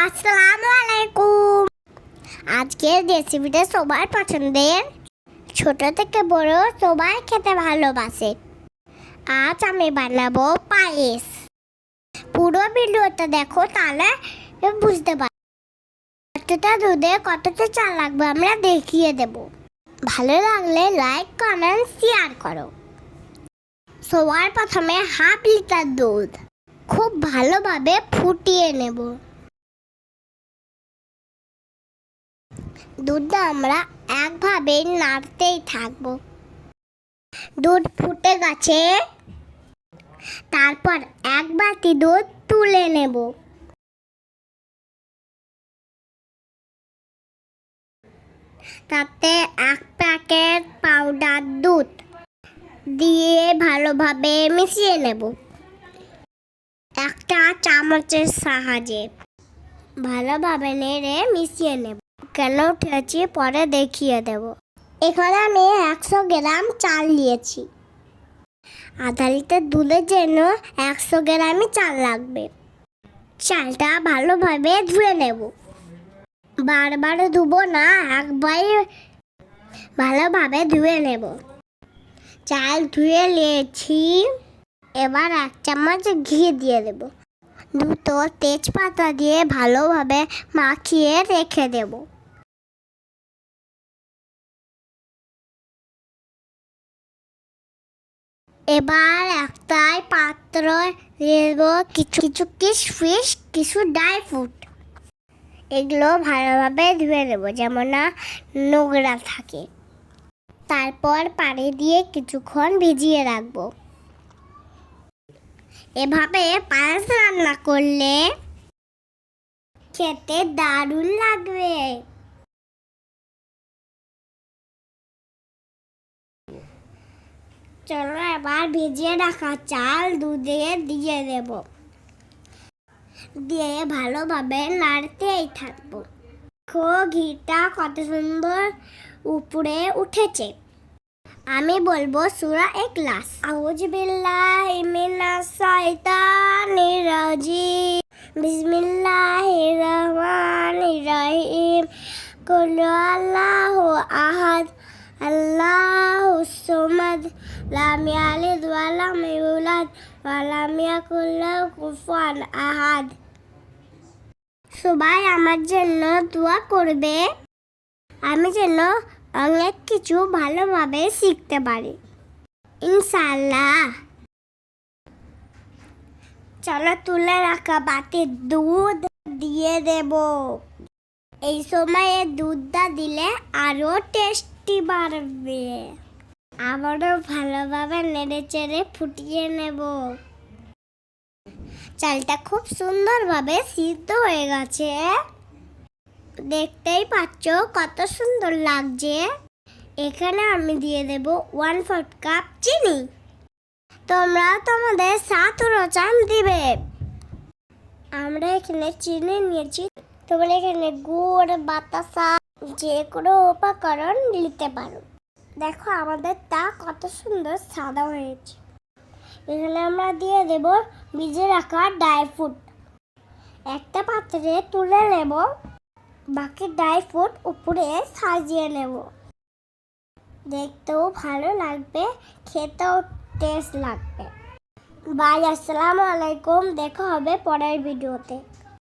আসসালামু আলাইকুম। আজকের রেসিপিটা সবার পছন্দের, ছোট থেকে বড় সবাই খেতে ভালোবাসে। আজ আমি বানাবো পায়েস। পুরো ভিডিওটা দেখো, তাহলে বুঝতে পারবে কতটা দুধে কতটা চাল লাগবে আমরা দেখিয়ে দেব। ভালো লাগলে লাইক কমেন্ট শেয়ার করো। সবার প্রথমে হাফ লিটার দুধ খুব ভালোভাবে ফুটিয়ে নেব। দুধটা আমরা একভাবে নাড়তেই থাকবো। দুধ ফুটে গেছে, তারপর এক বাটি দুধ তুলে নেব। তাতে এক প্যাকেট পাউডার দুধ দিয়ে ভালোভাবে মিশিয়ে নেব। একটা চামচের সাহায্যে ভালোভাবে নেড়ে মিশিয়ে নেব। কেন উঠেছি পরে দেখিয়ে দেব। এখানে আমি 100 গ্রাম চাল নিয়েছি। আধা লিটার দুধের জন্য 100 গ্রামই চাল লাগবে। চালটা ভালোভাবে ধুয়ে নেব। বারবার ধুবো না, একবার ভালোভাবে ধুয়ে নেব। চাল ধুয়ে নিয়েছি। এবার 1 চামচ ঘি দিয়ে দেব। দুটো তেজপাতা দিয়ে ভালোভাবে মাখিয়ে রেখে দেব। এবার একটাই পাত্র দেব কিছু কিশমিশ, কিছু ড্রাই ফ্রুট। এগুলো ভালোভাবে ধুয়ে নেব যেমন না নোংরা থাকে। তারপর পানি দিয়ে কিছুক্ষণ ভিজিয়ে রাখবো। এভাবে পায়েস রান্না করলে খেতে দারুণ লাগবে। চলো এবার ভিজিয়ে রাখা চাল দুধে দিয়ে দেব। দিয়ে ভালোভাবে নাড়তেই থাকবো। ঘিটা কত সুন্দর উপরে উঠেছে। আমি বলবো সূরা ইখলাস। আউযু বিল্লাহি মিনাশ শাইতানির রাজিম। বিসমিল্লাহির রহমানির রহিম। কুল আল্লাহু আহাদ আল্লাহুস সামাদ লাম ইয়ালিদ ওয়া লাম ইউলাদ ওয়া লাম ইয়াকুল লাহু কুফুয়ান আহাদ। সবাই আমার জন্য দোয়া করবে, আমি যেন অনেক কিছু ভালোভাবে শিখতে পারি, ইনশাআল্লাহ। চলো তুলে রাখা বাটির দুধ দিয়ে দেব। এই সময়ে দুধটা দিলে আরো টেস্টি বাড়বে। আবারও ভালোভাবে নেড়ে চেড়ে ফুটিয়ে নেব। চালটা খুব সুন্দরভাবে সিদ্ধ হয়ে গেছে। দেখতেই পাচ্ছ কত সুন্দর লাগছে। এখানে আমি দিয়ে দেব 1/4 কাপ চিনি। তোমরা তোমাদের স্বাদ অনুযায়ী দিবে। আমরা এখানে চিনি নিয়েছি। তোমরা এখানে গুড়, বাতাসা যে কোনো উপকরণ নিতে পারো। দেখো আমাদের তা কত সুন্দর সাদা হয়েছে। এখানে আমরা দিয়ে দেব ভিজে রাখা ড্রাই ফ্রুট। একটা পাত্রে তুলে নেব। বাকি ড্রাই ফ্রুট উপরে সাজিয়ে নেব। দেখতেও ভালো লাগবে, খেতেও টেস্ট লাগবে। বাই, আসসালামু আলাইকুম। দেখা হবে পরের ভিডিওতে।